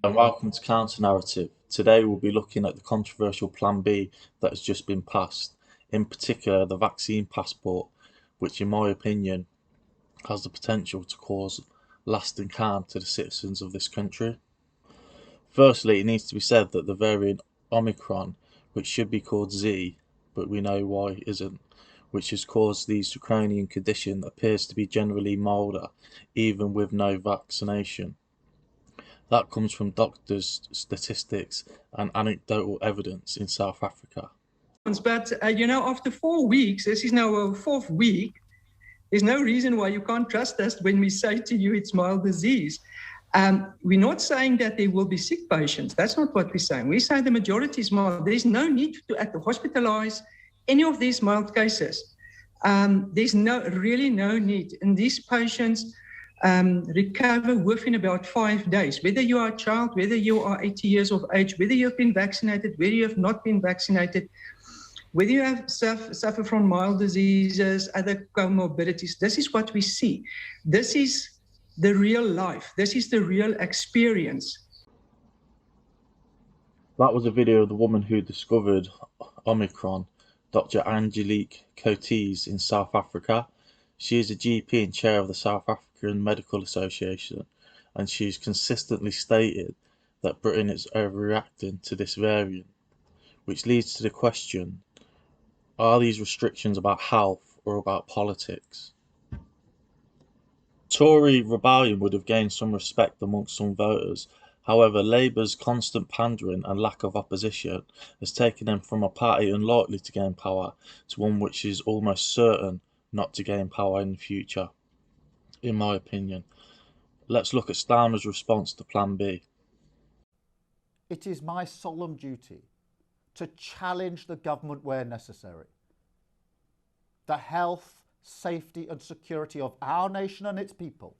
And welcome to Counter Narrative. Today we'll be looking at the controversial Plan B that has just been passed, in particular the vaccine passport, which in my opinion has the potential to cause lasting harm to the citizens of this country. Firstly, it needs to be said that the variant Omicron, which should be called Z, but we know why it isn't, which has caused the draconian condition, appears to be generally milder, even with no vaccination. That comes from doctors' statistics and anecdotal evidence in South Africa. But, after 4 weeks, this is now our fourth week, there's no reason why you can't trust us when we say to you it's mild disease. We're not saying that there will be sick patients. That's not what we're saying. We say the majority is mild. There's no need to hospitalize any of these mild cases. There's really no need. And these patients recover within about 5 days. Whether you are a child, whether you are 80 years of age, whether you've been vaccinated, whether you have not been vaccinated, whether you have suffer from mild diseases, other comorbidities, this is what we see. This is the real life. This is the real experience. That was a video of the woman who discovered Omicron, Dr. Angelique Coates in South Africa. She is a GP and chair of the South African Medical Association, and she's consistently stated that Britain is overreacting to this variant, which leads to the question, are these restrictions about health or about politics? Tory rebellion would have gained some respect amongst some voters. However, Labour's constant pandering and lack of opposition has taken them from a party unlikely to gain power to one which is almost certain not to gain power in the future, in my opinion. Let's look at Starmer's response to Plan B. It is my solemn duty to challenge the government where necessary. The health, safety and security of our nation and its people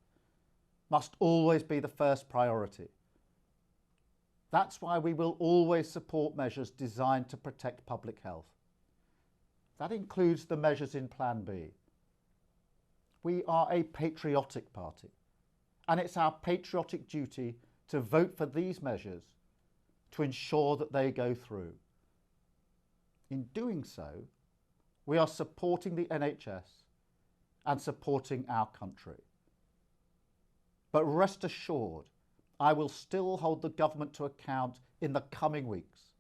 must always be the first priority. That's why we will always support measures designed to protect public health. That includes the measures in Plan B. We are a patriotic party, and it's our patriotic duty to vote for these measures to ensure that they go through. In doing so, we are supporting the NHS and supporting our country. But rest assured, I will still hold the government to account in the coming weeks.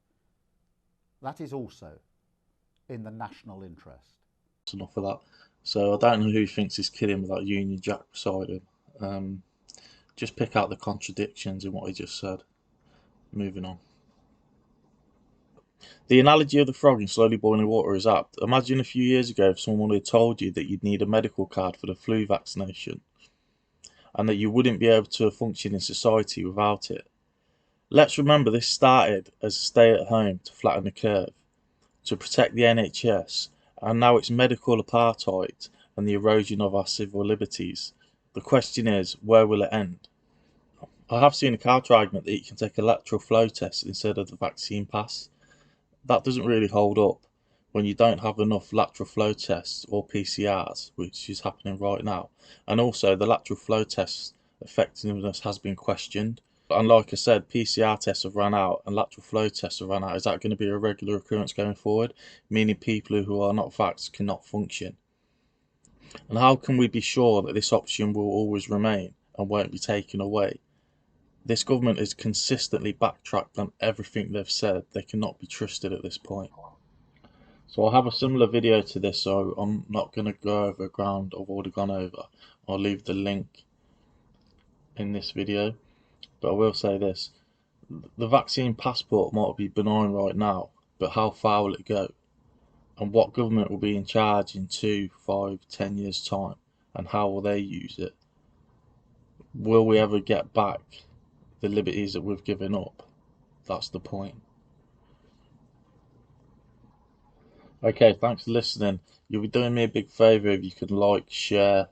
That is also in the national interest. That's enough of that. So I don't know who thinks he's kidding with that Union Jack beside him. Just pick out the contradictions in what he just said. Moving on. The analogy of the frog in slowly boiling water is apt. Imagine a few years ago if someone had told you that you'd need a medical card for the flu vaccination and that you wouldn't be able to function in society without it. Let's remember this started as a stay at home to flatten the curve, to protect the NHS, and now it's medical apartheid and the erosion of our civil liberties. The question is, where will it end? I have seen a counter argument that you can take a lateral flow test instead of the vaccine pass. That doesn't really hold up when you don't have enough lateral flow tests or PCRs, which is happening right now. And also the lateral flow test effectiveness has been questioned. And like I said, PCR tests have run out and lateral flow tests have run out. Is that going to be a regular occurrence going forward? Meaning people who are not vaxxed cannot function. And how can we be sure that this option will always remain and won't be taken away? This government has consistently backtracked on everything they've said. They cannot be trusted at this point. So I'll have a similar video to this, so I'm not going to go over ground I've already gone over. I'll leave the link in this video. But I will say this. The vaccine passport might be benign right now, but how far will it go? And what government will be in charge in 2, 5, 10 years' time? And how will they use it? Will we ever get back the liberties that we've given up? That's the point. Okay, thanks for listening. You'll be doing me a big favour if you could like, share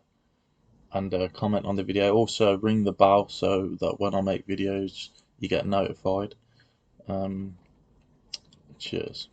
and comment on the video. Also ring the bell so that when I make videos you get notified. Cheers.